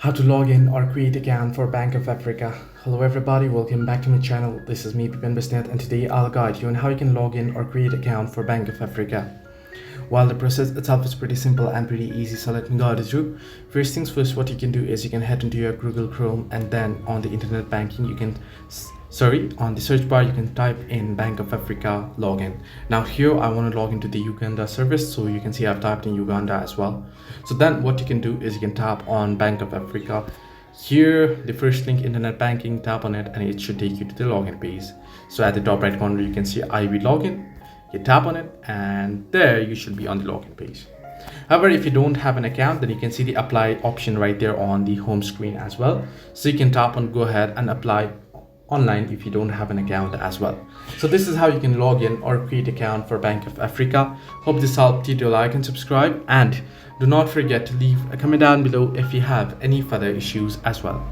How to log in or create account for Bank of Africa. Hello everybody, welcome back to my channel. This is me Pipan Bisnet, and today I'll guide you on how you can log in or create account for Bank of Africa. While the process itself is pretty simple and pretty easy, so let me guide you through. First things first, what you can do is you can head into your Google Chrome, and then on the internet banking you can on the search bar you can type in Bank of Africa login. Now here I want to log into the Uganda service, so you can see I've typed in Uganda as well. So then what you can do is you can tap on Bank of Africa. Here the first link, internet banking, tap on it and it should take you to the login page. So at the top right corner you can see IB login. You tap on it and there you should be on the login page. However, if you don't have an account, then you can see the apply option right there on the home screen as well. So you can tap on go ahead and apply online if you don't have an account as well. So this is how you can log in or create account for Bank of Africa. Hope this helped you. To like and subscribe, and do not forget to leave a comment down below if you have any further issues as well.